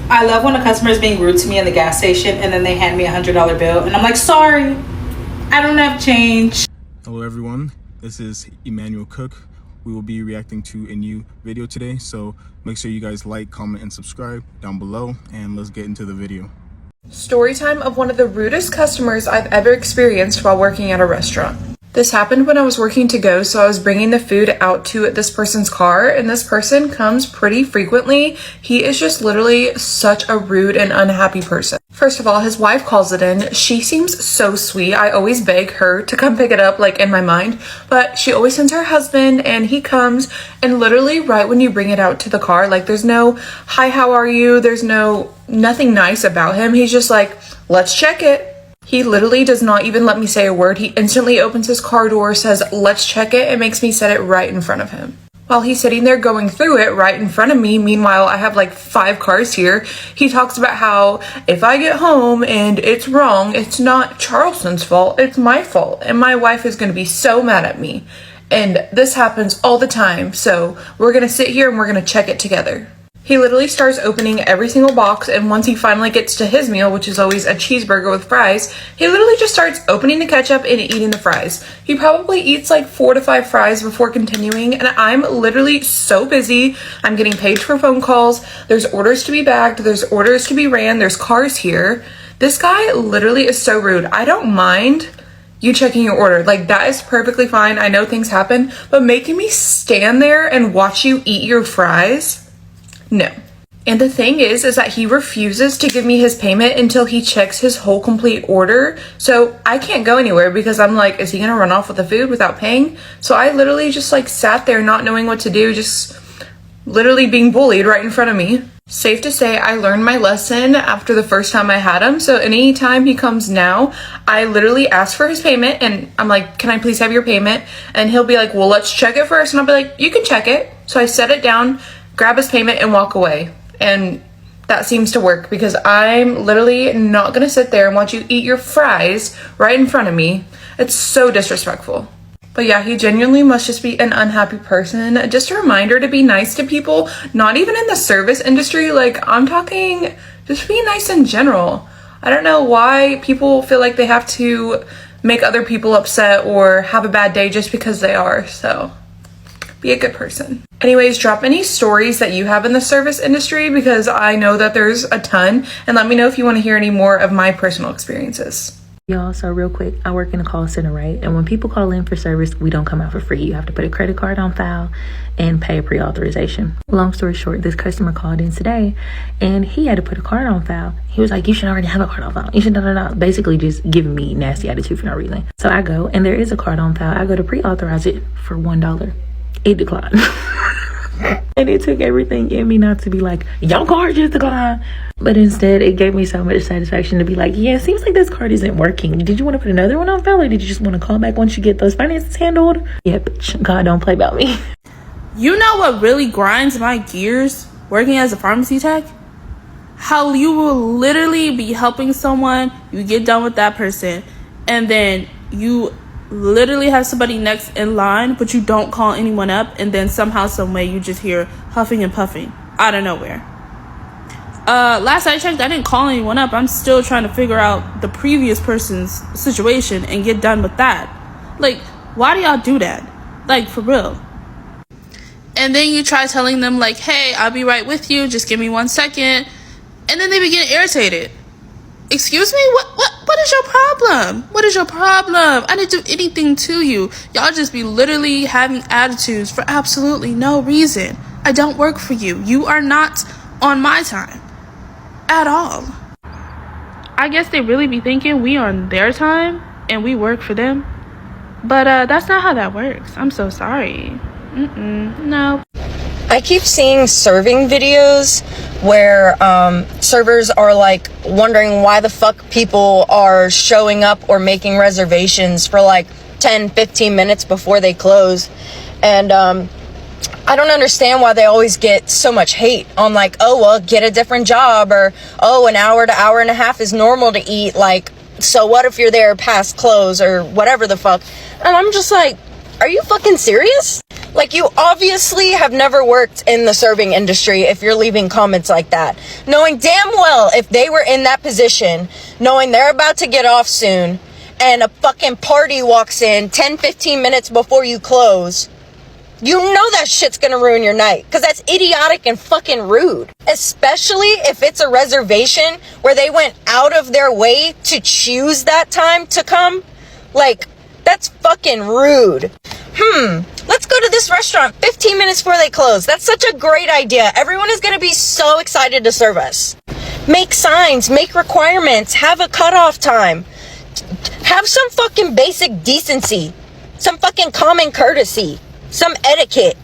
I love when a customer is being rude to me in the gas station and then they hand me a $100 bill and I'm like, sorry, I don't have change. Hello everyone, this is Emmanuel Cook. We will be reacting to a new video today, so make sure you guys like, comment, and subscribe down below, and let's get into the video. Story time of one of the rudest customers I've ever experienced while working at a restaurant. This happened when I was working to go, so I was bringing the food out to this person's car, and this person comes pretty frequently. He is just literally such a rude and unhappy person. First of all, his wife calls it in. She seems so sweet. I always beg her to come pick it up, like in my mind, but she always sends her husband, and he comes, and literally right when you bring it out to the car, like there's no, hi, how are you? There's nothing nice about him. He's just like, let's check it. He literally does not even let me say a word. He instantly opens his car door, says, let's check it, and makes me set it right in front of him. While he's sitting there going through it right in front of me, meanwhile, I have like 5 cars here, he talks about how if I get home and it's wrong, it's not Charleston's fault, it's my fault, and my wife is going to be so mad at me. And this happens all the time, so we're going to sit here and we're going to check it together. He literally starts opening every single box, and once he finally gets to his meal, which is always a cheeseburger with fries, he literally just starts opening the ketchup and eating the fries. He probably eats like 4 to 5 fries before continuing, and I'm literally so busy. I'm getting paid for phone calls. There's orders to be bagged. There's orders to be ran. There's cars here. This guy literally is so rude. I don't mind you checking your order. Like, that is perfectly fine. I know things happen, but making me stand there and watch you eat your fries? No. And the thing is that he refuses to give me his payment until he checks his whole complete order. So I can't go anywhere because I'm like, is he gonna run off with the food without paying? So I literally just like sat there not knowing what to do, just literally being bullied right in front of me. Safe to say, I learned my lesson after the first time I had him. So anytime he comes now, I literally ask for his payment and I'm like, can I please have your payment? And he'll be like, well, let's check it first. And I'll be like, you can check it. So I set it down, grab his payment, and walk away. And that seems to work because I'm literally not gonna sit there and watch you eat your fries right in front of me. It's so disrespectful. But yeah, he genuinely must just be an unhappy person. Just a reminder to be nice to people, not even in the service industry. Like, I'm talking just be nice in general. I don't know why people feel like they have to make other people upset or have a bad day just because they are. So be a good person. Anyways, drop any stories that you have in the service industry because I know that there's a ton, and let me know if you want to hear any more of my personal experiences. Y'all, so real quick, I work in a call center, right? And when people call in for service, we don't come out for free. You have to put a credit card on file and pay a pre-authorization. Long story short, this customer called in today and he had to put a card on file. He was like, you should already have a card on file. You should basically just giving me nasty attitude for no reason. So I go and there is a card on file. I go to pre-authorize it for $1. It declined. And it took everything in me not to be like, your card just declined. But instead, it gave me so much satisfaction to be like, yeah, it seems like this card isn't working. Did you want to put another one on file, or did you just want to call back once you get those finances handled? Yeah, bitch, God, don't play about me. You know what really grinds my gears working as a pharmacy tech? How you will literally be helping someone, you get done with that person, and then you literally have somebody next in line, but you don't call anyone up, and then somehow, some way, you just hear huffing and puffing out of nowhere. Last I checked, I didn't call anyone up. I'm still trying to figure out the previous person's situation and get done with that. Like, why do y'all do that? Like, for real. And then you try telling them, like, hey, I'll be right with you, just give me 1 second, and then they begin irritated. Excuse me? What is your problem? What is your problem? I didn't do anything to you. Y'all just be literally having attitudes for absolutely no reason. I don't work for you. You are not on my time at all. I guess they really be thinking we on their time and we work for them. But that's not how that works. I'm so sorry. No. I keep seeing serving videos where servers are like wondering why the fuck people are showing up or making reservations for like 10-15 minutes before they close. And I don't understand why they always get so much hate on like, oh, well, get a different job, or oh, an hour to hour and a half is normal to eat. Like, so what if you're there past close or whatever the fuck? And I'm just like, are you fucking serious? Like, you obviously have never worked in the serving industry if you're leaving comments like that. Knowing damn well if they were in that position, knowing they're about to get off soon, and a fucking party walks in 10-15 minutes before you close, you know that shit's gonna ruin your night, because that's idiotic and fucking rude. Especially if it's a reservation where they went out of their way to choose that time to come. Like, that's fucking rude. Let's go to this restaurant 15 minutes before they close. That's such a great idea. Everyone is gonna be so excited to serve us. Make signs, make requirements, have a cutoff time. Have some fucking basic decency, some fucking common courtesy, some etiquette.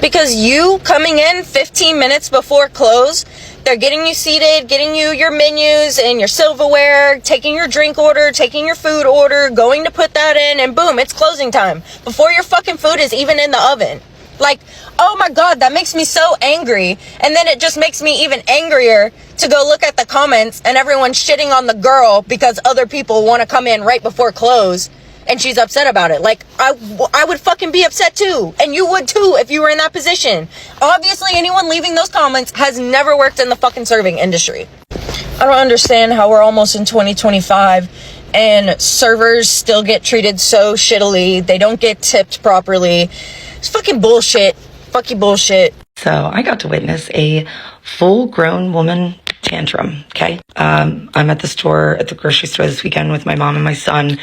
Because you coming in 15 minutes before close, they're getting you seated, getting you your menus and your silverware, taking your drink order, taking your food order, going to put that in, and boom, it's closing time before your fucking food is even in the oven. Like, oh my God, that makes me so angry. And then it just makes me even angrier to go look at the comments and everyone shitting on the girl because other people want to come in right before close and she's upset about it. Like, I would fucking be upset too. And you would too if you were in that position. Obviously, anyone leaving those comments has never worked in the fucking serving industry. I don't understand how we're almost in 2025 and servers still get treated so shittily. They don't get tipped properly. It's fucking bullshit. Fucking bullshit. So I got to witness a full-grown woman tantrum, okay? I'm at the grocery store this weekend with my mom and my son.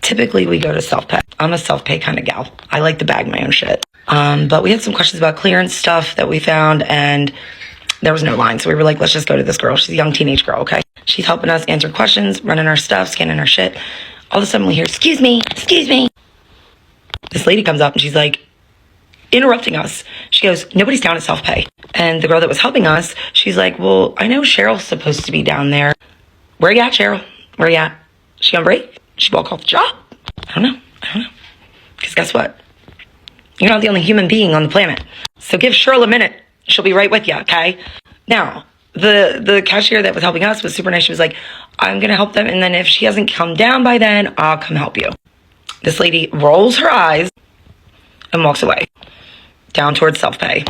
Typically, we go to self-pay. I'm a self-pay kind of gal. I like to bag my own shit. But we had some questions about clearance stuff that we found, and there was no line. So we were like, let's just go to this girl. She's a young teenage girl, okay? She's helping us answer questions, running our stuff, scanning our shit. All of a sudden, we hear, excuse me. This lady comes up, and she's like, interrupting us. She goes, nobody's down at self-pay. And the girl that was helping us, she's like, well, I know Cheryl's supposed to be down there. Where you at, Cheryl? Where you at? She on break? She walk off the job? I don't know. Because guess what? You're not the only human being on the planet. So give Cheryl a minute. She'll be right with you, okay? Now, the cashier that was helping us was super nice. She was like, I'm going to help them. And then if she hasn't come down by then, I'll come help you. This lady rolls her eyes and walks away down towards self-pay.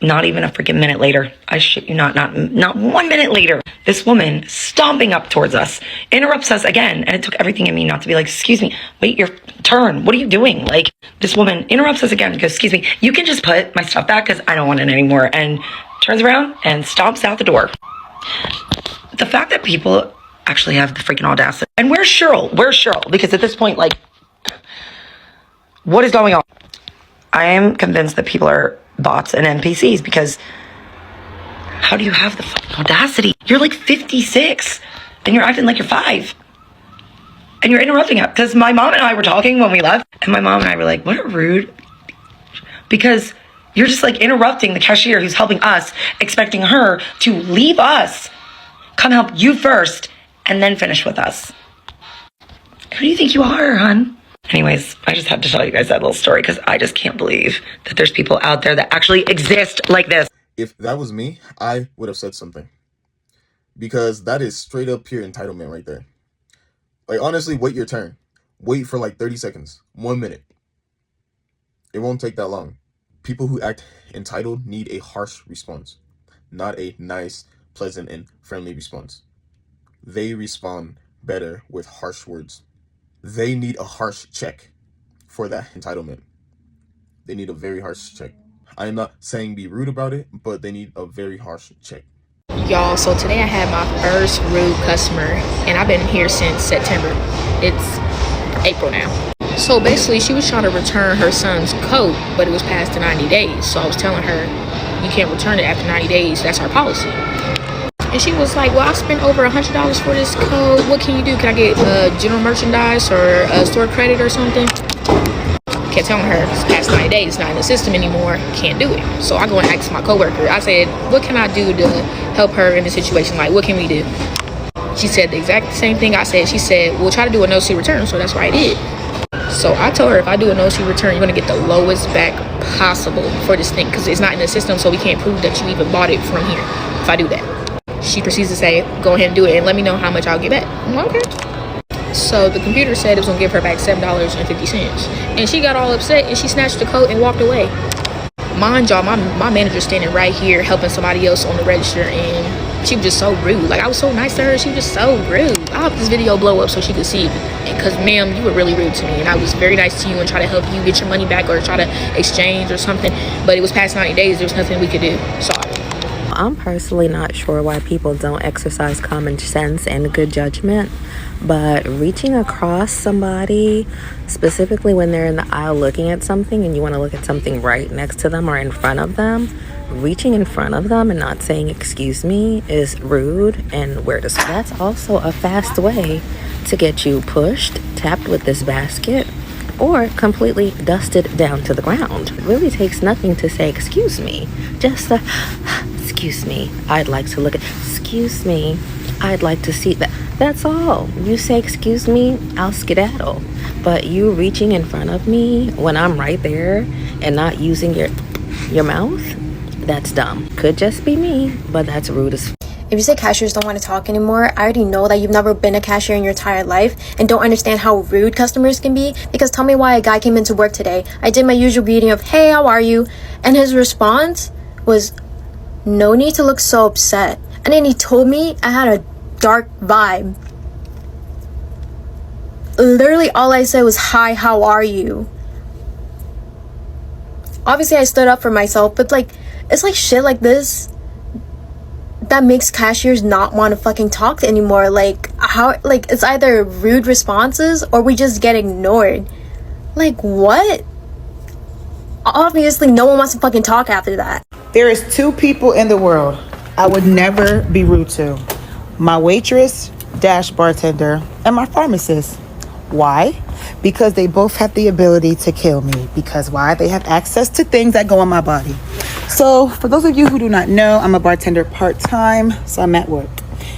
Not even a freaking minute later. I shit you not 1 minute later, this woman stomping up towards us interrupts us again. And it took everything in me not to be like, excuse me, wait your turn. What are you doing? Like, this woman interrupts us again and goes, excuse me, you can just put my stuff back because I don't want it anymore. And turns around and stomps out the door. The fact that people actually have the freaking audacity. And where's Cheryl? Because at this point, like, what is going on? I am convinced that people are bots and NPCs, because how do you have the fucking audacity? You're like 56 and you're acting like you're 5 and you're interrupting us. Because my mom and I were talking when we left, and my mom and I were like, what a rude, because you're just like interrupting the cashier who's helping us, expecting her to leave us, come help you first, and then finish with us. Who do you think you are, hon? Anyways, I just had to tell you guys that little story because I just can't believe that there's people out there that actually exist like this. If that was me, I would have said something. Because that is straight up pure entitlement right there. Like, honestly, wait your turn. Wait for like 30 seconds, 1 minute. It won't take that long. People who act entitled need a harsh response, not a nice, pleasant, and friendly response. They respond better with harsh words. They need a harsh check for that entitlement. They need a very harsh check. I am not saying be rude about it, but they need a very harsh check. Y'all, so today I had my first rude customer, and I've been here since September. It's April now. So basically, she was trying to return her son's coat, but it was past the 90 days. So I was telling her, you can't return it after 90 days. That's our policy. And she was like, well, I spent over $100 for this coat. What can you do? Can I get general merchandise or a store credit or something? Kept telling her, it's past 90 days, it's not in the system anymore, can't do it. So I go and ask my coworker. I said, what can I do to help her in the situation? Like, what can we do? She said the exact same thing I said. She said, we'll try to do a no-see return. So that's what I did. So I told her, if I do a no-see return, you're going to get the lowest back possible for this thing, because it's not in the system, so we can't prove that you even bought it from here if I do that. She proceeds to say, go ahead and do it and let me know how much I'll get back. I'm like, okay. So the computer said it was gonna give her back $7.50. And she got all upset and she snatched the coat and walked away. Mind y'all, my manager's standing right here helping somebody else on the register, and she was just so rude. Like, I was so nice to her, she was just so rude. I hope this video blow up so she could see it. Because, ma'am, you were really rude to me, and I was very nice to you and try to help you get your money back or try to exchange or something. But it was past 90 days. There was nothing we could do. Sorry. I'm personally not sure why people don't exercise common sense and good judgment, but reaching across somebody, specifically when they're in the aisle looking at something and you want to look at something right next to them or in front of them, reaching in front of them and not saying excuse me is rude and weird. That's also a fast way to get you pushed, tapped with this basket, or completely dusted down to the ground. It really takes nothing to say excuse me. Just excuse me, I'd like to look at, excuse me, I'd like to see that. That's all. You say excuse me, I'll skedaddle. But you reaching in front of me when I'm right there and not using your mouth, that's dumb. Could just be me, but that's rude as If you say cashiers don't want to talk anymore, I already know that you've never been a cashier in your entire life and don't understand how rude customers can be, because tell me why a guy came into work today. I did my usual greeting of, hey, how are you? And his response was, no need to look so upset. And then he told me I had a dark vibe. Literally all I said was, hi, how are you? Obviously I stood up for myself, but like, it's like shit like this that makes cashiers not want to fucking talk anymore. Like, how, like, it's either rude responses or we just get ignored. Like, what? Obviously no one wants to fucking talk after that. There is two people in the world I would never be rude to. My waitress / bartender and my pharmacist. Why? Because they both have the ability to kill me. Because why? They have access to things that go on my body. So for those of you who do not know, I'm a bartender part-time, so I'm at work.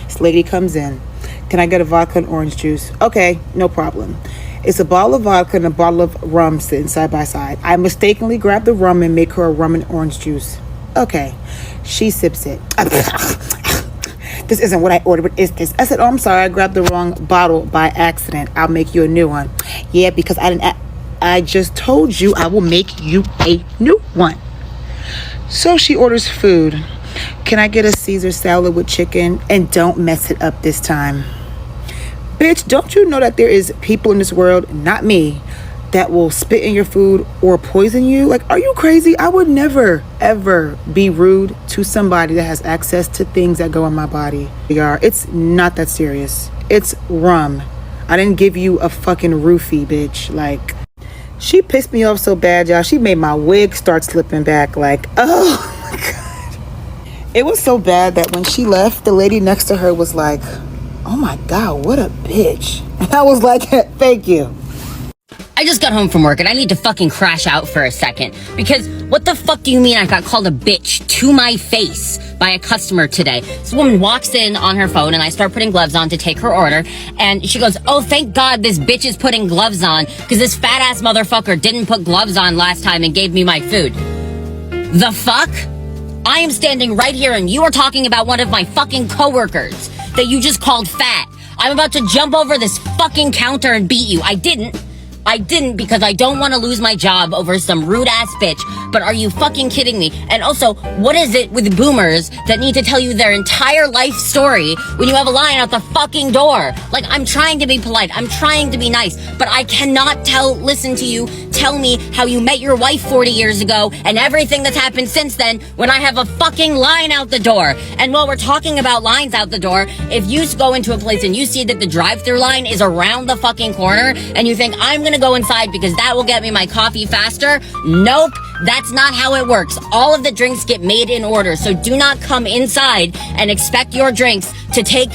This lady comes in. Can I get a vodka and orange juice? Okay, no problem. It's a bottle of vodka and a bottle of rum sitting side by side. I mistakenly grab the rum and make her a rum and orange juice. Okay, she sips it. This isn't what I ordered, what is this? I said, oh, I'm sorry, I grabbed the wrong bottle by accident. I'll make you a new one. Yeah, because I just told you I will make you a new one. So she orders food. Can I get a Caesar salad with chicken? And don't mess it up this time. Bitch, don't you know that there is people in this world, not me, that will spit in your food or poison you? Like, are you crazy? I would never, ever be rude to somebody that has access to things that go in my body. It's not that serious. It's rum. I didn't give you a fucking roofie, bitch. Like, she pissed me off so bad, y'all. She made my wig start slipping back. Like, oh my God. It was so bad that when she left, the lady next to her was like, oh my God, what a bitch. And I was like, thank you. I just got home from work and I need to fucking crash out for a second. Because what the fuck do you mean I got called a bitch to my face by a customer today? This woman walks in on her phone and I start putting gloves on to take her order. And she goes, oh, thank God this bitch is putting gloves on because this fat ass motherfucker didn't put gloves on last time and gave me my food. The fuck? I am standing right here and you are talking about one of my fucking coworkers that you just called fat. I'm about to jump over this fucking counter and beat you. I didn't because I don't want to lose my job over some rude ass bitch. But are you fucking kidding me? And also, what is it with boomers that need to tell you their entire life story when you have a line out the fucking door? Like, I'm trying to be polite. I'm trying to be nice. But I cannot listen to you tell me how you met your wife 40 years ago and everything that's happened since then when I have a fucking line out the door. And while we're talking about lines out the door, if you go into a place and you see that the drive-thru line is around the fucking corner and you think, I'm gonna go inside because that will get me my coffee faster. Nope, that's not how it works. All of the drinks get made in order, so do not come inside and expect your drinks to take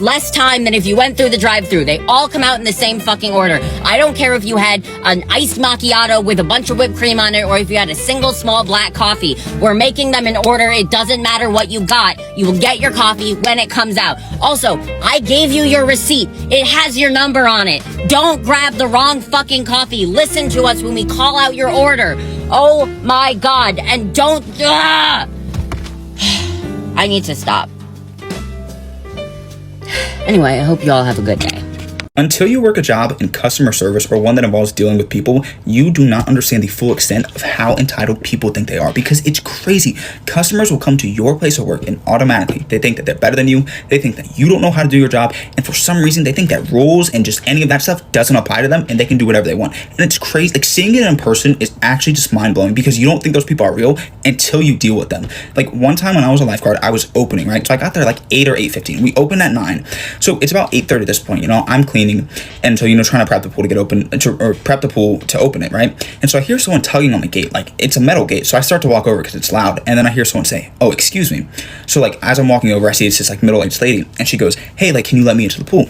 less time than if you went through the drive-thru. They all come out in the same fucking order. I don't care if you had an iced macchiato with a bunch of whipped cream on it or if you had a single small black coffee. We're making them in order. It doesn't matter what you got. You will get your coffee when it comes out. Also, I gave you your receipt. It has your number on it. Don't grab the wrong fucking coffee. Listen to us when we call out your order. Oh my God. And don't... I need to stop. Anyway, I hope you all have a good day. Until you work a job in customer service or one that involves dealing with people, you do not understand the full extent of how entitled people think they are, because it's crazy. Customers will come to your place of work and automatically they think that they're better than you. They think that you don't know how to do your job. And for some reason, they think that rules and just any of that stuff doesn't apply to them and they can do whatever they want. And it's crazy. Like, seeing it in person is actually just mind blowing, because you don't think those people are real until you deal with them. Like, one time when I was a lifeguard, I was opening, right? So I got there like 8 or 8:15. We opened at 9. So it's about 8:30 at this point, I'm cleaning. And so, trying to prep the pool to get open, or prep the pool to open it, right? And so I hear someone tugging on the gate, like it's a metal gate. So I start to walk over because it's loud. And then I hear someone say, "Oh, excuse me." So like, as I'm walking over, I see it's this like middle-aged lady, and she goes, "Hey, like, can you let me into the pool?"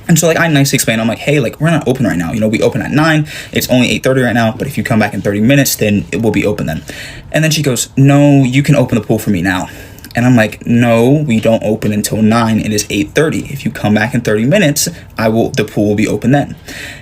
And so like, I nicely explain, I'm like, "Hey, like, we're not open right now. We open at 9. It's only 8:30 right now. But if you come back in 30 minutes, then it will be open then." And then she goes, "No, you can open the pool for me now." And I'm like, "No, we don't open until 9. It is 8:30. If you come back in 30 minutes, the pool will be open then."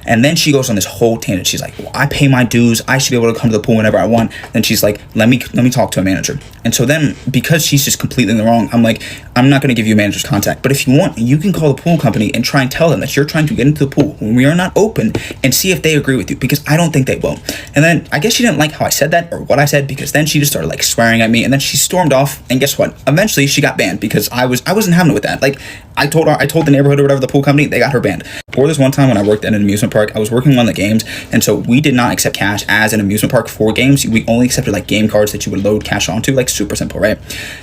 And then she goes on this whole tangent. She's like, "Well, I pay my dues. I should be able to come to the pool whenever I want." Then she's like, let me talk to a manager. And so then, because she's just completely in the wrong, I'm like, "I'm not going to give you a manager's contact. But if you want, you can call the pool company and try and tell them that you're trying to get into the pool when we are not open, and see if they agree with you, because I don't think they will." And then I guess she didn't like how I said that or what I said, because then she just started like swearing at me, and then she stormed off. And guess what? Eventually she got banned, because I wasn't having it with that. Like, I told the neighborhood or whatever, the pool company, they got her banned. Or this one time when I worked at an amusement park, I was working on the games, and so we did not accept cash as an amusement park for games. We only accepted like game cards that you would load cash onto, like super simple, right?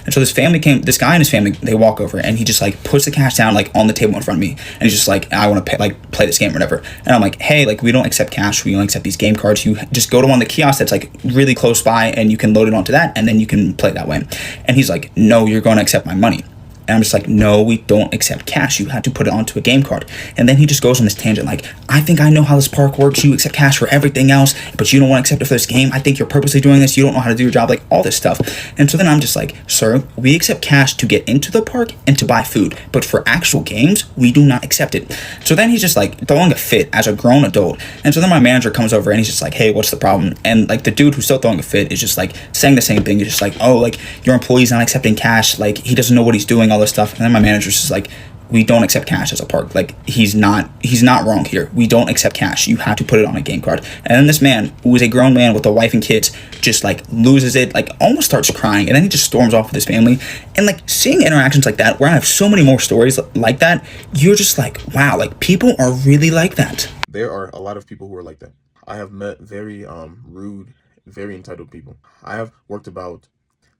And so this guy and his family, they walk over, and he just like puts the cash down like on the table in front of me, and he's just like, "I want to play this game or whatever." And I'm like, "Hey, like, we don't accept cash. We only accept these game cards. You just go to one of the kiosks that's like really close by, and you can load it onto that, and then you can play that way." And he's like, "No, you're going to accept my money." And I'm just like, "No, we don't accept cash. You had to put it onto a game card." And then he just goes on this tangent like, "I think I know how this park works. You accept cash for everything else, but you don't want to accept it for this game. I think you're purposely doing this. You don't know how to do your job," like all this stuff. And so then I'm just like, "Sir, we accept cash to get into the park and to buy food, but for actual games, we do not accept it." So then he's just like throwing a fit as a grown adult. And so then my manager comes over, and he's just like, "Hey, what's the problem?" And like, the dude who's still throwing a fit is just like saying the same thing. He's just like, "Oh, like, your employee's not accepting cash. Like, he doesn't know what he's doing," all this stuff. And then my manager's just like, "We don't accept cash as a park. Like, he's not wrong here. We don't accept cash. You have to put it on a game card." And then this man, who is a grown man with a wife and kids, just like loses it, like almost starts crying, and then he just storms off with his family. And like, seeing interactions like that, where I have so many more stories like that, you're just like, wow, like, people are really like that. There are a lot of people who are like that. I have met very rude, very entitled people. I have worked about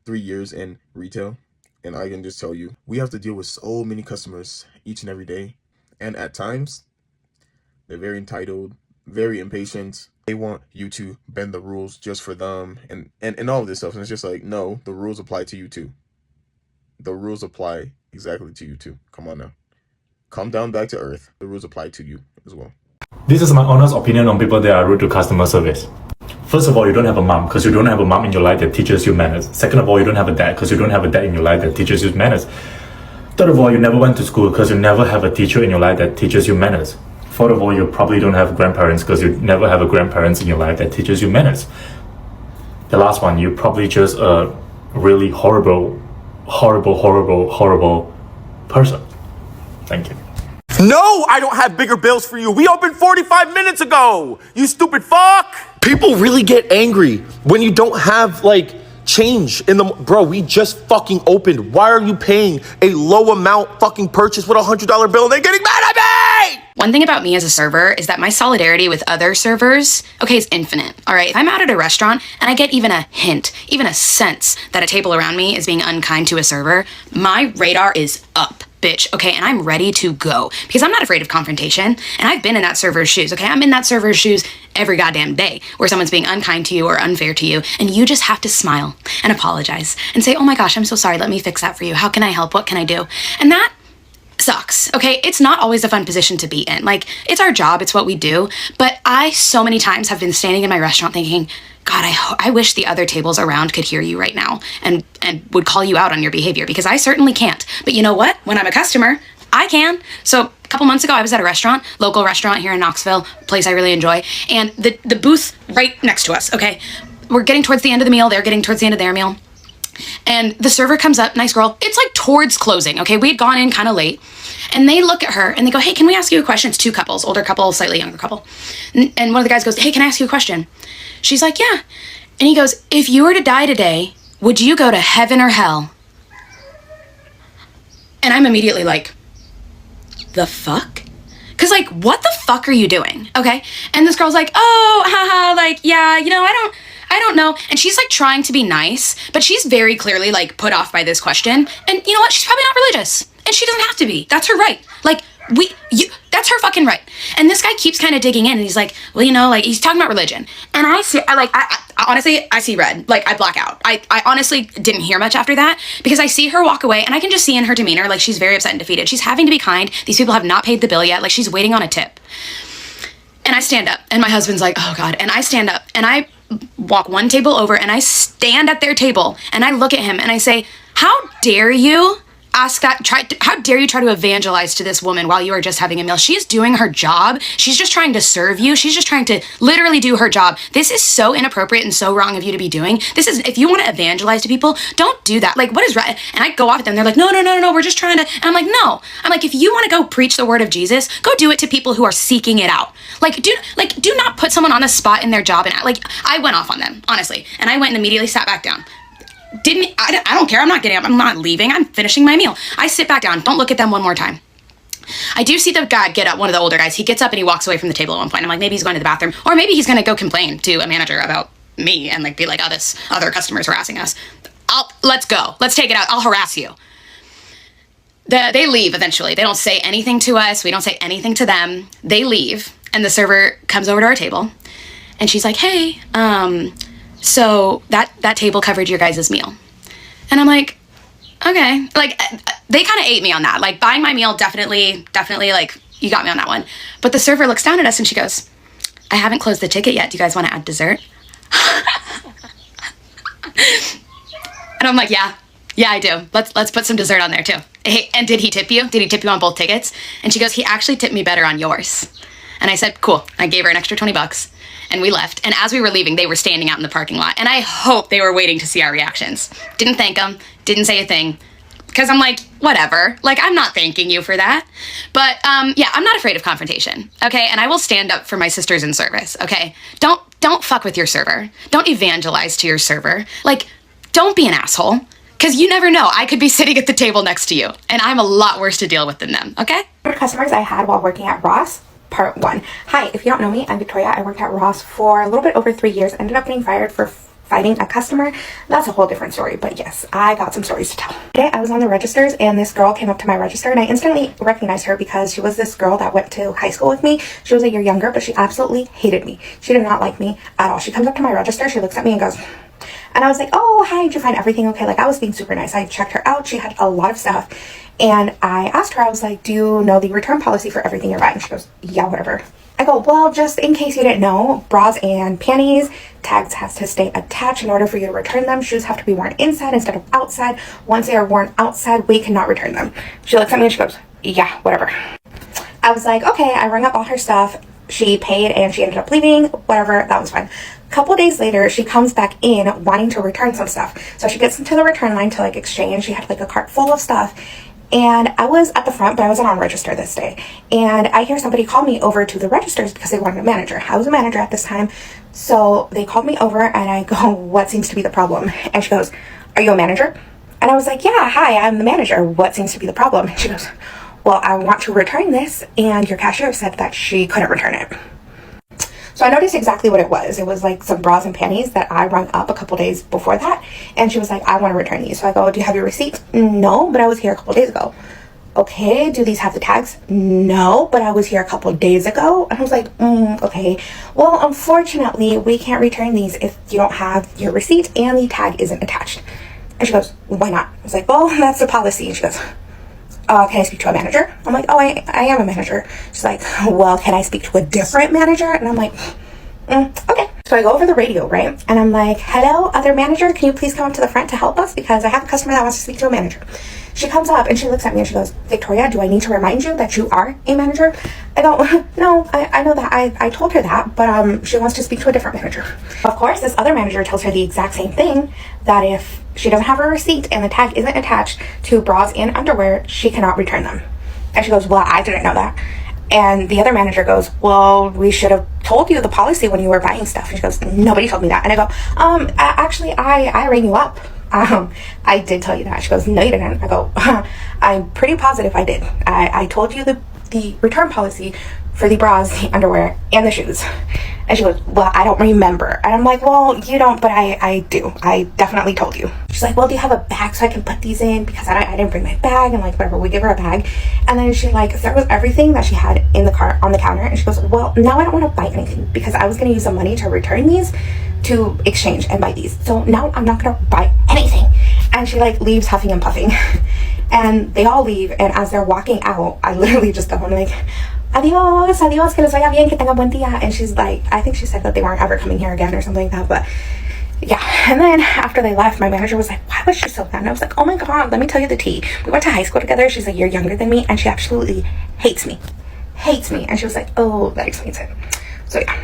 3 years in retail, and I can just tell you, we have to deal with so many customers each and every day. And at times, they're very entitled, very impatient. They want you to bend the rules just for them, and all of this stuff. And it's just like, no, the rules apply to you too. The rules apply exactly to you too. Come on now. Come down back to earth. The rules apply to you as well. This is my honest opinion on people that are rude to customer service. First of all, you don't have a mom, because you don't have a mom in your life that teaches you manners. Second of all, you don't have a dad, because you don't have a dad in your life that teaches you manners. Third of all, you never went to school, because you never have a teacher in your life that teaches you manners. Fourth of all, you probably don't have grandparents, because you never have a grandparents in your life that teaches you manners. The last one, you're probably just a really horrible person. Thank you. No, I don't have bigger bills for you. We opened 45 minutes ago. You stupid fuck. People really get angry when you don't have like change in the, bro, we just fucking opened. Why are you paying a low amount fucking purchase with a $100 bill and they're getting mad at me? One thing about me as a server is that my solidarity with other servers, okay, is infinite, all right? If I'm out at a restaurant and I get even a hint, even a sense that a table around me is being unkind to a server, my radar is up, bitch, okay? And I'm ready to go because I'm not afraid of confrontation. And I've been in that server's shoes, okay? I'm in that server's shoes every goddamn day where someone's being unkind to you or unfair to you. And you just have to smile and apologize and say, oh my gosh, I'm so sorry. Let me fix that for you. How can I help? What can I do? And that sucks, okay? It's not always a fun position to be in. Like, it's our job, it's what we do. But I so many times have been standing in my restaurant thinking, God, I wish the other tables around could hear you right now and would call you out on your behavior, because I certainly can't. But you know what? When I'm a customer, I can. So a couple months ago, I was at a restaurant, local restaurant here in Knoxville, a place I really enjoy, and the booth right next to us, okay? We're getting towards the end of the meal, they're getting towards the end of their meal. And the server comes up, nice girl. It's like towards closing, okay? We had gone in kind of late. And they look at her and they go, hey, can we ask you a question? It's two couples, older couple, slightly younger couple. And one of the guys goes, hey, can I ask you a question? She's like, yeah. And he goes, if you were to die today, would you go to heaven or hell? And I'm immediately like, the fuck? Because, like, what the fuck are you doing? Okay? And this girl's like, oh, haha, like, yeah, you know, I don't know. And she's like trying to be nice, but she's very clearly like put off by this question. And you know what? She's probably not religious. And she doesn't have to be. That's her right. Like, that's her fucking right. And this guy keeps kind of digging in and he's like, well, you know, like he's talking about religion. And I honestly, I see red. Like, I black out. I honestly didn't hear much after that because I see her walk away and I can just see in her demeanor, like she's very upset and defeated. She's having to be kind. These people have not paid the bill yet. Like, she's waiting on a tip. And I stand up and my husband's like, oh God. And I stand up and I walk one table over and I stand at their table and I look at him and I say, how dare you ask that, how dare you try to evangelize to this woman while you are just having a meal? She is doing her job. She's just trying to serve you. She's just trying to literally do her job. This is so inappropriate and so wrong of you to be doing. This is, if you want to evangelize to people, don't do that. Like, what is right? And I go off at them. They're like, no, we're just trying to, and I'm like, no. I'm like, if you want to go preach the word of Jesus, go do it to people who are seeking it out. Do not put someone on the spot in their job. And I went off on them, honestly. And I went and immediately sat back down. I don't care. I'm not getting up. I'm not leaving. I'm finishing my meal. I sit back down. Don't look at them one more time. I do see the guy get up, one of the older guys. He gets up and he walks away from the table at one point. I'm like, maybe he's going to the bathroom, or maybe he's going to go complain to a manager about me and like be like, oh, this other customer's harassing us. Let's go. Let's take it out. I'll harass you. They leave eventually. They don't say anything to us. We don't say anything to them. They leave and the server comes over to our table and she's like, hey, so that table covered your guys' meal. And I'm like, okay. Like, they kind of ate me on that. Like, buying my meal, definitely, like, you got me on that one. But the server looks down at us and she goes, I haven't closed the ticket yet. Do you guys want to add dessert? And I'm like, yeah, I do. Let's put some dessert on there too. Hey, and did he tip you? Did he tip you on both tickets? And she goes, he actually tipped me better on yours. And I said, cool. I gave her an extra $20 and we left. And as we were leaving, they were standing out in the parking lot. And I hope they were waiting to see our reactions. Didn't thank them. Didn't say a thing. Because I'm like, whatever. Like, I'm not thanking you for that. But yeah, I'm not afraid of confrontation. Okay. And I will stand up for my sisters in service. Okay. Don't fuck with your server. Don't evangelize to your server. Like, don't be an asshole. Because you never know. I could be sitting at the table next to you. And I'm a lot worse to deal with than them. Okay. Customers I had while working at Ross. Part 1. Hi, if you don't know me, I'm Victoria. I worked at Ross for a little bit over 3 years. Ended up getting fired for fighting a customer. That's a whole different story, but yes, I got some stories to tell. Today I was on the registers and this girl came up to my register and I instantly recognized her because she was this girl that went to high school with me. She was a year younger, but she absolutely hated me. She did not like me at all. She comes up to my register, she looks at me and goes, and I was like, oh, hi, did you find everything okay? Like, I was being super nice. I checked her out. She had a lot of stuff. And I asked her, I was like, do you know the return policy for everything you're buying? She goes, yeah, whatever. I go, well, just in case you didn't know, bras and panties, tags has to stay attached in order for you to return them. Shoes have to be worn inside instead of outside. Once they are worn outside, we cannot return them. She looks at me and she goes, yeah, whatever. I was like, okay. I rang up all her stuff. She paid and she ended up leaving. Whatever, that was fine. A couple days later, she comes back in wanting to return some stuff. So she gets into the return line to like exchange. She had like a cart full of stuff. And I was at the front, but I wasn't on register this day. And I hear somebody call me over to the registers because they wanted a manager. I was a manager at this time. So they called me over and I go, what seems to be the problem? And she goes, are you a manager? And I was like, yeah, hi, I'm the manager. What seems to be the problem? And she goes, well, I want to return this. And your cashier said that she couldn't return it. So I noticed exactly what it was. It was like some bras and panties that I rung up a couple days before that. And she was like, I want to return these. So I go, do you have your receipt? No, but I was here a couple days ago. Okay, do these have the tags? No, but I was here a couple days ago. And I was like, okay. Well, unfortunately, we can't return these if you don't have your receipt and the tag isn't attached. And she goes, why not? I was like, well, that's the policy. And she goes, can I speak to a manager? I'm like, oh, I am a manager. She's like, well, can I speak to a different manager? And I'm like, okay. So I go over the radio, right? And I'm like, hello, other manager, can you please come up to the front to help us? Because I have a customer that wants to speak to a manager. She comes up and she looks at me and she goes, Victoria, do I need to remind you that you are a manager? I go, no, I know that. I told her that, but she wants to speak to a different manager. Of course, this other manager tells her the exact same thing, that if she doesn't have her receipt and the tag isn't attached to bras and underwear, she cannot return them. And she goes, well, I didn't know that. And the other manager goes, well, we should have told you the policy when you were buying stuff. And she goes, nobody told me that. And I go, actually, I rang you up. I did tell you that. She goes, no, you didn't. I go, I'm pretty positive I did. I told you the return policy for the bras, the underwear, and the shoes. And she goes, well, I don't remember. And I'm like, well, you don't, but I do. I definitely told you. She's like, well, do you have a bag so I can put these in? Because I didn't bring my bag. And like, whatever, we give her a bag. And then she like throws everything that she had in the cart on the counter. And she goes, well, now I don't want to buy anything because I was going to use the money to return these to exchange and buy these. So now I'm not going to buy anything. And she like leaves huffing and puffing. And they all leave. And as they're walking out, I literally just go, I'm like, adios, adios, que les vaya bien, que tenga buen día. And she's like, I think she said that they weren't ever coming here again or something like that. But yeah. And then after they left, my manager was like, why was she so mad? And I was like, oh my God, let me tell you the tea. We went to high school together. She's like, you're younger than me. And she absolutely hates me. And she was like, oh, that explains it. So yeah,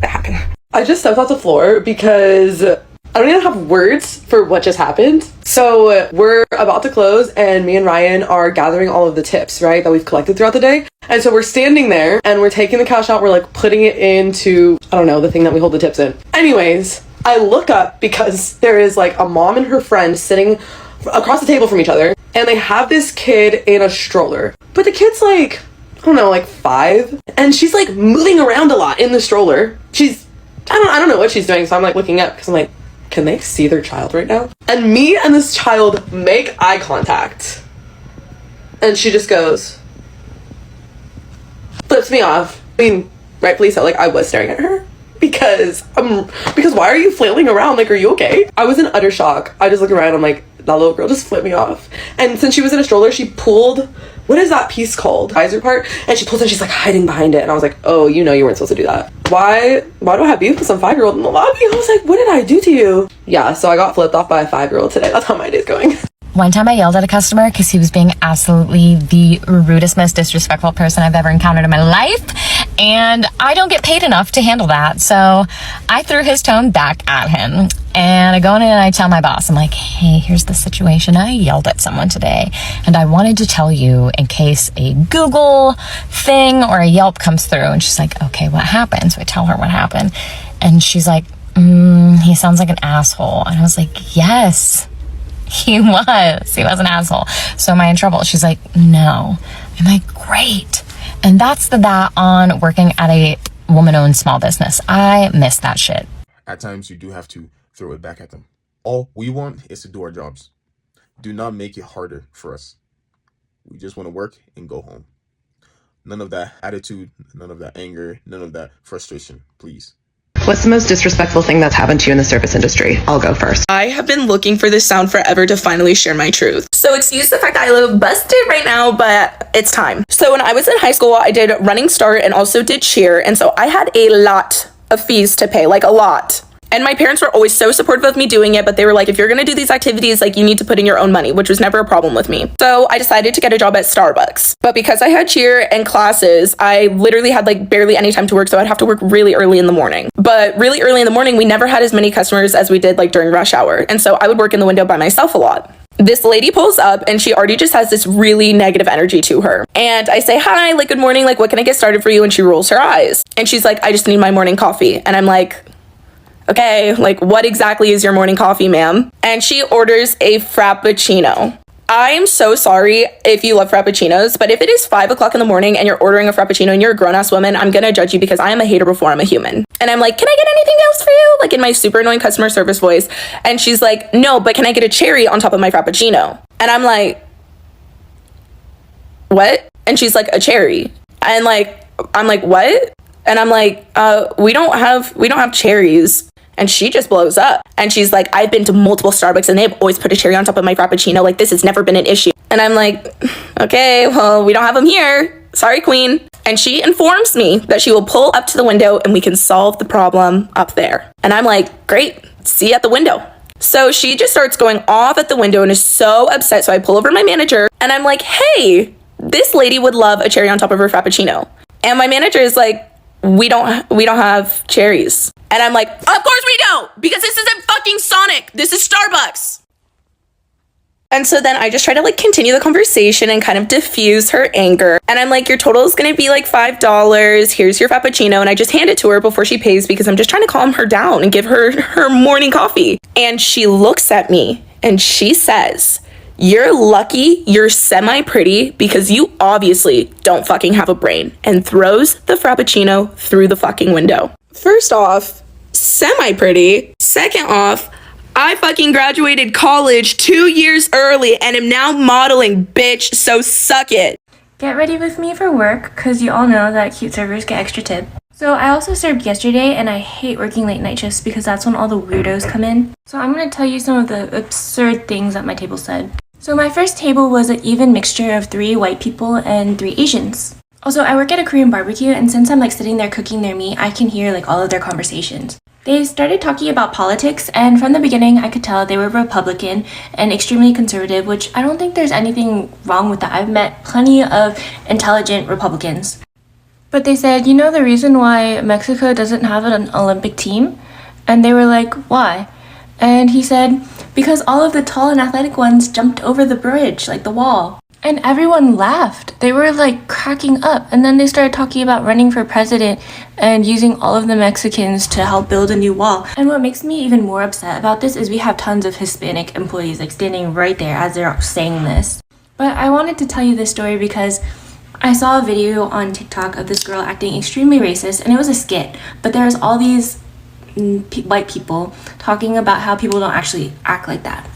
that happened. I just stepped off the floor because I don't even have words for what just happened. So we're about to close and me and Ryan are gathering all of the tips, right, that we've collected throughout the day. And so we're standing there and we're taking the cash out. We're like putting it into, I don't know, the thing that we hold the tips in. Anyways, I look up because there is like a mom and her friend sitting across the table from each other. And they have this kid in a stroller. But the kid's like, I don't know, like 5. And she's like moving around a lot in the stroller. I don't know what she's doing. So I'm like looking up because I'm like, can they see their child right now? And me and this child make eye contact. And she just goes, flips me off. I mean, rightfully so, like I was staring at her. Because why are you flailing around? Like, are you okay? I was in utter shock. I just look around, I'm like, that little girl just flipped me off. And since she was in a stroller, she pulled, what is that piece called? Visor part. And she pulls it and she's like hiding behind it. And I was like, oh, you know you weren't supposed to do that. Why do I have beef with some 5-year-old in the lobby? I was like, what did I do to you? Yeah, so I got flipped off by a 5-year-old today. That's how my day's going. One time I yelled at a customer because he was being absolutely the rudest, most disrespectful person I've ever encountered in my life. And I don't get paid enough to handle that. So I threw his tone back at him. And I go in and I tell my boss, I'm like, hey, here's the situation. I yelled at someone today. And I wanted to tell you in case a Google thing or a Yelp comes through. And she's like, okay, what happened? So I tell her what happened. And she's like, he sounds like an asshole. And I was like, yes. He was an asshole. So am I in trouble? She's like, no. I'm like, great. And that's that on working at a woman-owned small business. I miss that shit. At times, you do have to throw it back at them. All we want is to do our jobs. Do not make it harder for us. We just want to work and go home. None of that attitude, none of that anger, none of that frustration, please. What's the most disrespectful thing that's happened to you in the service industry? I'll go first. I have been looking for this sound forever to finally share my truth. So excuse the fact that I look busted right now, but it's time. So when I was in high school, I did running start and also did cheer. And so I had a lot of fees to pay, like a lot. And my parents were always so supportive of me doing it, but they were like, if you're gonna do these activities, like you need to put in your own money, which was never a problem with me. So I decided to get a job at Starbucks. But because I had cheer and classes, I literally had like barely any time to work, so I'd have to work really early in the morning. But really early in the morning, we never had as many customers as we did like during rush hour. And so I would work in the window by myself a lot. This lady pulls up and she already just has this really negative energy to her. And I say, hi, like, good morning, like, what can I get started for you? And she rolls her eyes. And she's like, I just need my morning coffee. And I'm like, okay, like, what exactly is your morning coffee, ma'am? And she orders a Frappuccino. I am so sorry if you love Frappuccinos, but if it is 5 o'clock in the morning and you're ordering a Frappuccino and you're a grown-ass woman, I'm gonna judge you because I am a hater before I'm a human. And I'm like, can I get anything else for you? Like in my super annoying customer service voice. And she's like, no, but can I get a cherry on top of my Frappuccino? And I'm like, what? And she's like, a cherry. And I'm like, what? And I'm like, we don't have cherries. And she just blows up. And she's like, I've been to multiple Starbucks and they've always put a cherry on top of my Frappuccino. Like, this has never been an issue. And I'm like, okay, well, we don't have them here. Sorry, queen. And she informs me that she will pull up to the window and we can solve the problem up there. And I'm like, great, see you at the window. So she just starts going off at the window and is so upset. So I pull over to my manager and I'm like, hey, this lady would love a cherry on top of her Frappuccino. And my manager is like, we don't have cherries. And I'm like, of course we don't, because this isn't fucking Sonic. This is Starbucks. And so then I just try to like continue the conversation and kind of diffuse her anger. And I'm like, your total is going to be like $5. Here's your Frappuccino. And I just hand it to her before she pays because I'm just trying to calm her down and give her her morning coffee. And she looks at me and she says, you're lucky you're semi-pretty because you obviously don't fucking have a brain, and throws the Frappuccino through the fucking window. First off, semi-pretty. Second off, I fucking graduated college 2 years early and am now modeling, bitch, so suck it. Get ready with me for work, because you all know that cute servers get extra tip. So I also served yesterday, and I hate working late night shifts because that's when all the weirdos come in. So I'm going to tell you some of the absurd things that my table said. So my first table was an even mixture of 3 white people and 3 Asians. Also, I work at a Korean barbecue, and since I'm like sitting there cooking their meat, I can hear like all of their conversations. They started talking about politics, and from the beginning I could tell they were Republican and extremely conservative, which I don't think there's anything wrong with that. I've met plenty of intelligent Republicans. But they said, you know the reason why Mexico doesn't have an Olympic team? And they were like, why? And he said, because all of the tall and athletic ones jumped over the bridge, like the wall. And everyone laughed. They were like cracking up. And then they started talking about running for president and using all of the Mexicans to help build a new wall. And what makes me even more upset about this is we have tons of Hispanic employees like standing right there as they're saying this. But I wanted to tell you this story because I saw a video on TikTok of this girl acting extremely racist, and it was a skit. But there's all these white people talking about how people don't actually act like that.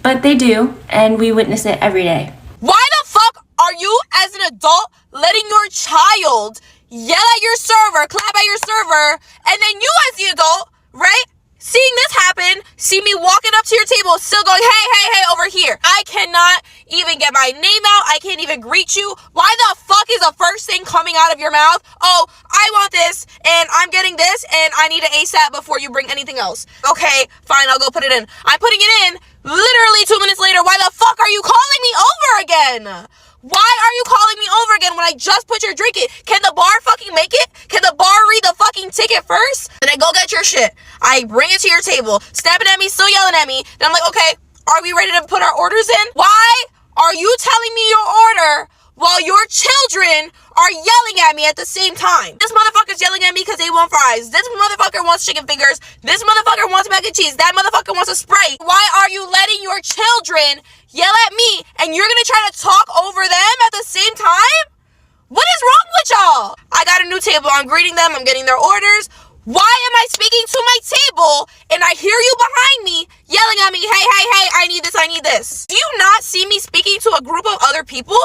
But they do, and we witness it every day. Why the fuck are you, as an adult, letting your child yell at your server, clap at your server, and then you as the adult, right, seeing this happen, see me walking up to your table, still going, hey, over here. I cannot even get my name out. I can't even greet you. Why the fuck is the first thing coming out of your mouth? Oh, I want this, and I'm getting this, and I need it ASAP before you bring anything else. Okay, fine, I'll go put it in. I'm putting it in. Literally 2 minutes later, why the fuck are you calling me over again? Why are you calling me over again when I just put your drink in? Can the bar fucking make it? Can the bar read the fucking ticket first? And then go get your shit. I bring it to your table, snapping at me, still yelling at me. Then I'm like, okay, are we ready to put our orders in? Why are you telling me your order while your children are yelling at me at the same time? This motherfucker's yelling at me because they want fries. This motherfucker wants chicken fingers. This motherfucker wants mac and cheese. That motherfucker wants a Sprite. Why are you letting your children yell at me and you're gonna try to talk over them at the same time? What is wrong with y'all? I got a new table. I'm greeting them. I'm getting their orders. Why am I speaking to my table and I hear you behind me yelling at me, hey, I need this, I need this? Do you not see me speaking to a group of other people?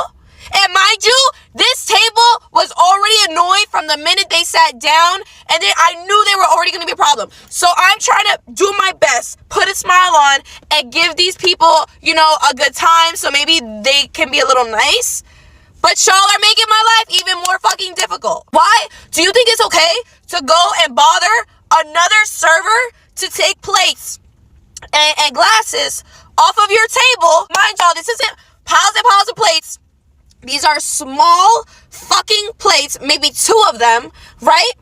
And mind you, this table was already annoyed from the minute they sat down, and then I knew they were already going to be a problem. So I'm trying to do my best, put a smile on, and give these people, you know, a good time so maybe they can be a little nice. But y'all are making my life even more fucking difficult. Why? Do you think it's okay to go and bother another server to take plates and glasses off of your table? Mind y'all, this isn't piles and piles of plates. These are small fucking plates, maybe 2 of them, right?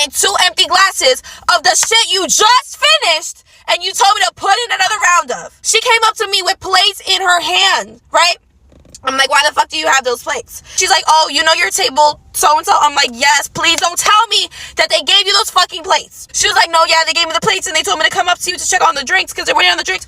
And 2 empty glasses of the shit you just finished and you told me to put in another round of. She came up to me with plates in her hand, right? I'm like, why the fuck do you have those plates? She's like, oh, you know your table so-and-so? I'm like, yes, please don't tell me that they gave you those fucking plates. She was like, no, yeah, they gave me the plates and they told me to come up to you to check on the drinks because they're waiting on the drinks.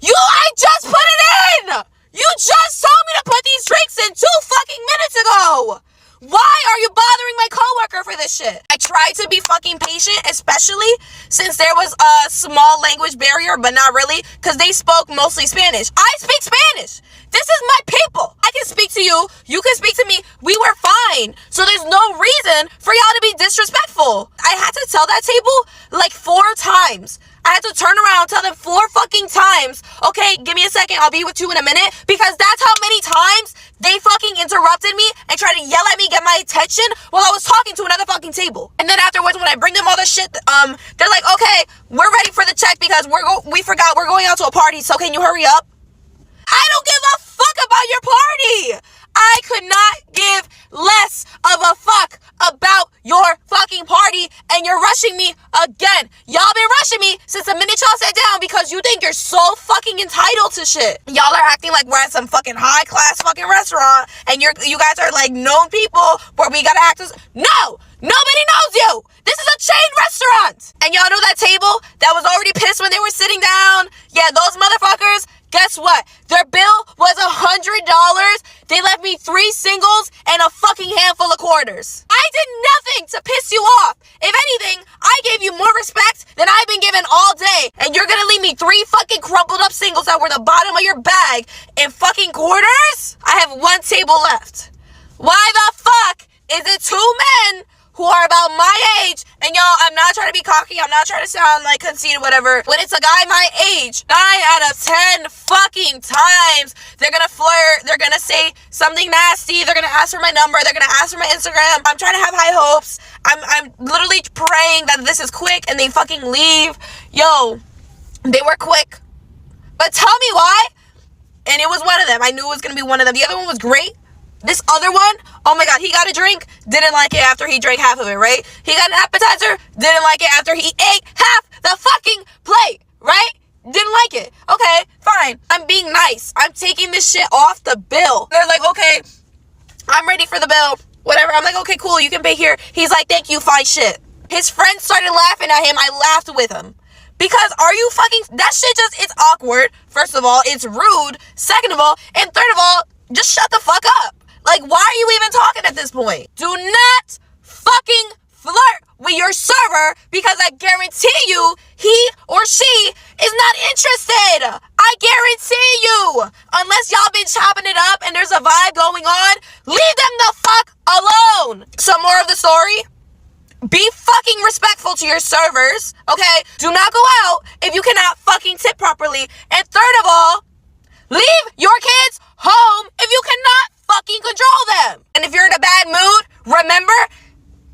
I just put it in! You just told me to put these drinks in 2 fucking minutes ago! Why are you bothering my coworker for this shit? I tried to be fucking patient, especially since there was a small language barrier, but not really, because they spoke mostly Spanish. I speak Spanish! This is my people! I can speak to you, you can speak to me, we were fine. So there's no reason for y'all to be disrespectful. I had to tell that table like 4 times. I had to turn around, tell them 4 fucking times, okay, give me a second, I'll be with you in a minute, because that's how many times they fucking interrupted me and tried to yell at me, get my attention while I was talking to another fucking table. And then afterwards, when I bring them all the shit, they're like, okay, we're ready for the check because we forgot we're going out to a party, so can you hurry up? I don't give a fuck about your party. I could not give less of a fuck about your fucking party, and you're rushing me again. Y'all been rushing me since the minute y'all sat down because you think you're so fucking entitled to shit. Y'all are acting like we're at some fucking high class fucking restaurant, and you guys are like known people where we gotta act as... No! Nobody knows you! This is a chain restaurant! And y'all know that table that was already pissed when they were sitting down? Yeah, those motherfuckers, guess what? Their bill was $100. They left me 3 singles and a fucking handful of quarters. I did nothing to piss you off. If anything, I gave you more respect than I've been given all day. And you're gonna leave me 3 fucking crumpled up singles that were the bottom of your bag and fucking quarters? I have 1 table left. Why the fuck is it 2 men who are about my age, and y'all, I'm not trying to be cocky, I'm not trying to sound like conceited, whatever, when it's a guy my age, 9 out of 10 fucking times, they're gonna flirt, they're gonna say something nasty, they're gonna ask for my number, they're gonna ask for my Instagram. I'm trying to have high hopes. I'm literally praying that this is quick and they fucking leave. Yo, they were quick. But tell me why. And it was one of them. I knew it was gonna be one of them. The other one was great. This other one, oh my god, he got a drink, didn't like it after he drank half of it, right? He got an appetizer, didn't like it after he ate half the fucking plate, right? Didn't like it. Okay, fine. I'm being nice. I'm taking this shit off the bill. They're like, okay, I'm ready for the bill. Whatever. I'm like, okay, cool, you can pay here. He's like, thank you, fine shit. His friends started laughing at him. I laughed with him. Because are you fucking... That shit just... It's awkward. First of all, it's rude. Second of all, and third of all, just shut the fuck up. Like, why are you even talking at this point? Do not fucking flirt with your server, because I guarantee you he or she is not interested. I guarantee you. Unless y'all been chopping it up and there's a vibe going on, leave them the fuck alone. Some more of the story. Be fucking respectful to your servers, okay? Do not go out if you cannot fucking tip properly. And third of all, leave your kids home if you cannot fucking control them. And if you're in a bad mood, remember,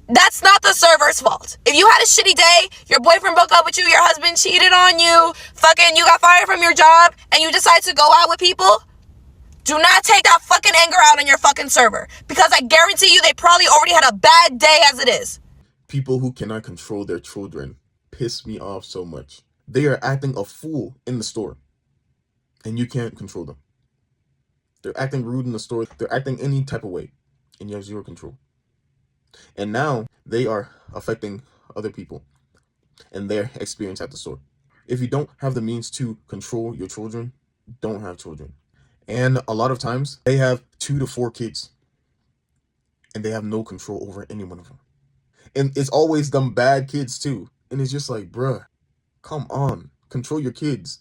that's not the server's fault. If you had a shitty day, your boyfriend broke up with you, your husband cheated on you, fucking you got fired from your job, and you decide to go out with people, do not take that fucking anger out on your fucking server. Because I guarantee you they probably already had a bad day as it is. People who cannot control their children piss me off so much. They are acting a fool in the store, and you can't control them. They're acting rude in the store. They're acting any type of way, and you have zero control. And now they are affecting other people and their experience at the store. If you don't have the means to control your children, don't have children. And a lot of times they have 2 to 4 kids, and they have no control over any one of them. And it's always them bad kids too. And it's just like, bruh, come on, control your kids.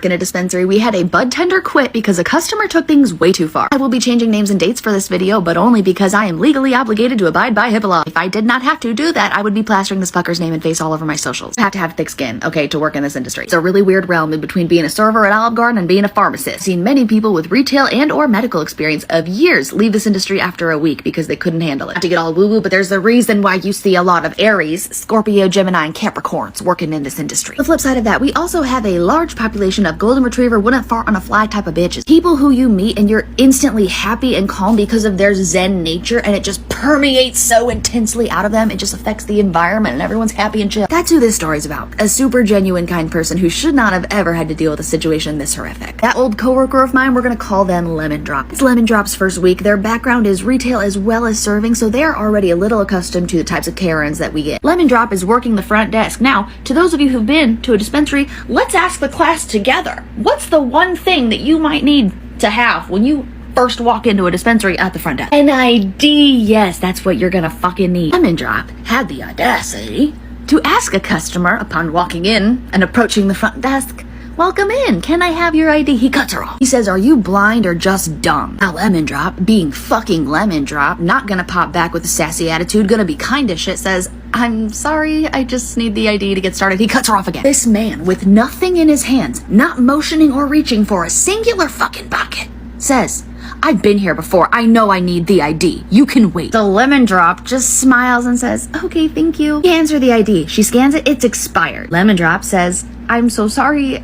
In a dispensary, we had a bud tender quit because a customer took things way too far. I will be changing names and dates for this video, but only because I am legally obligated to abide by HIPAA law. If I did not have to do that, I would be plastering this fucker's name and face all over my socials. I have to have thick skin, okay, to work in this industry. It's a really weird realm in between being a server at Olive Garden and being a pharmacist. I've seen many people with retail and or medical experience of years leave this industry after a week because they couldn't handle it. Not to get all woo-woo, but there's a reason why you see a lot of Aries, Scorpio, Gemini, and Capricorns working in this industry. The flip side of that, we also have a large population of golden retriever, wouldn't fart on a fly type of bitches. People who you meet and you're instantly happy and calm because of their zen nature, and it just permeates so intensely out of them, it just affects the environment and everyone's happy and chill. That's who this story's about. A super genuine kind person who should not have ever had to deal with a situation this horrific. That old coworker of mine, we're gonna call them Lemon Drop. It's Lemon Drop's first week. Their background is retail as well as serving, so they're already a little accustomed to the types of Karens that we get. Lemon Drop is working the front desk. Now, to those of you who've been to a dispensary, let's ask the class together. What's the one thing that you might need to have when you first walk into a dispensary at the front desk? An ID. Yes, that's what you're gonna fucking need. Lemon Drop had the audacity to ask a customer upon walking in and approaching the front desk welcome in. Can I have your ID? He cuts her off. He says, are you blind or just dumb? Now Lemon Drop, being fucking Lemon Drop, not gonna pop back with a sassy attitude, gonna be kinda shit, says, I'm sorry, I just need the ID to get started. He cuts her off again. This man, with nothing in his hands, not motioning or reaching for a singular fucking bucket, says, I've been here before. I know I need the ID. You can wait. The Lemon Drop just smiles and says, okay, thank you. He hands her the ID. She scans it. It's expired. Lemon Drop says, I'm so sorry.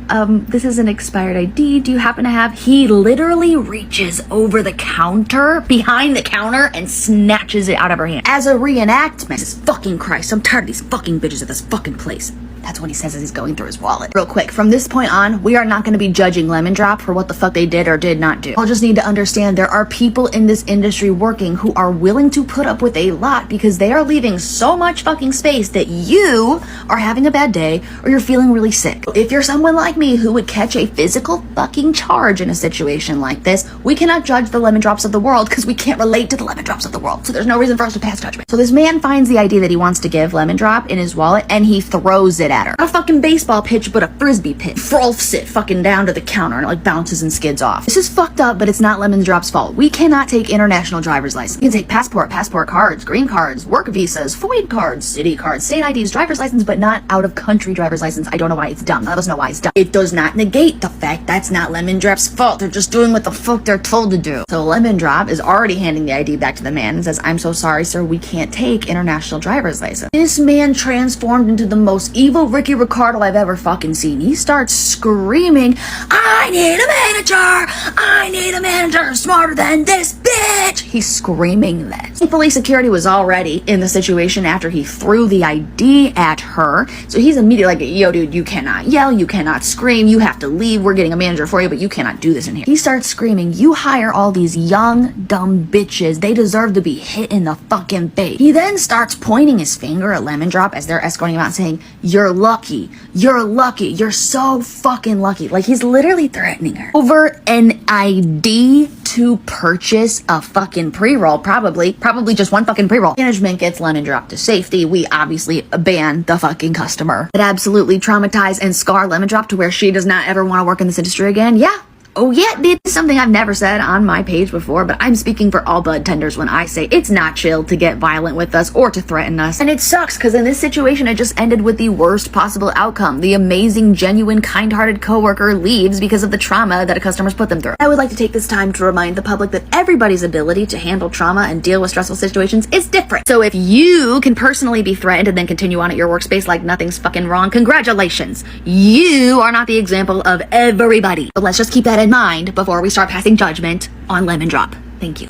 This is an expired ID. Do you happen to have? He literally reaches over the counter, behind the counter, and snatches it out of her hand. As a reenactment. Jesus fucking Christ. I'm tired of these fucking bitches at this fucking place. That's what he says as he's going through his wallet. Real quick, from this point on, we are not going to be judging Lemon Drop for what the fuck they did or did not do. I'll just need to understand there are people in this industry working who are willing to put up with a lot because they are leaving so much fucking space that you are having a bad day or you're feeling really sick. If you're someone like me who would catch a physical fucking charge in a situation like this, we cannot judge the Lemon Drops of the world because we can't relate to the Lemon Drops of the world. So there's no reason for us to pass judgment. So this man finds the ID that he wants to give Lemon Drop in his wallet and he throws it at her. Not a fucking baseball pitch, but a frisbee pitch. Frolfs it fucking down to the counter and it like bounces and skids off. This is fucked up, but it's not Lemon Drop's fault. We cannot take international driver's license. We can take passport cards, green cards, work visas, FOID cards, city cards, state IDs, driver's license, but not out of country driver's license. I don't know why it's dumb. None of us know why it's dumb. It does not negate the fact that's not Lemon Drop's fault. They're just doing what the fuck they're told to do. So Lemon Drop is already handing the ID back to the man and says, I'm so sorry, sir, we can't take international driver's license. This man transformed into the most evil Ricky Ricardo I've ever fucking seen. He starts screaming, I need a manager! I need a manager smarter than this bitch! He's screaming that. Thankfully, security was already in the situation after he threw the ID at her. So he's immediately like, yo dude, you cannot yell, you cannot scream, you have to leave, we're getting a manager for you, but you cannot do this in here. He starts screaming, you hire all these young, dumb bitches, they deserve to be hit in the fucking face. He then starts pointing his finger at Lemon Drop as they're escorting him out saying, you're lucky, you're so fucking lucky. Like he's literally threatening her over an ID to purchase a fucking pre-roll, probably just one fucking pre-roll. Management gets Lemon Drop to safety. We obviously ban the fucking customer. It absolutely traumatize and scar Lemon Drop to where she does not ever want to work in this industry again. Yeah. Oh yeah, it's something I've never said on my page before, but I'm speaking for all bud tenders when I say it's not chill to get violent with us or to threaten us. And it sucks because in this situation, it just ended with the worst possible outcome. The amazing, genuine, kind-hearted coworker leaves because of the trauma that a customer's put them through. I would like to take this time to remind the public that everybody's ability to handle trauma and deal with stressful situations is different. So if you can personally be threatened and then continue on at your workspace like nothing's fucking wrong, congratulations. You are not the example of everybody. But let's just keep that in mind before we start passing judgment on Lemon Drop. Thank you.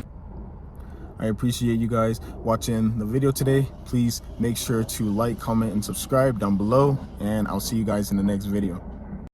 I appreciate you guys watching the video today. Please make sure to like, comment, and subscribe down below, and I'll see you guys in the next video.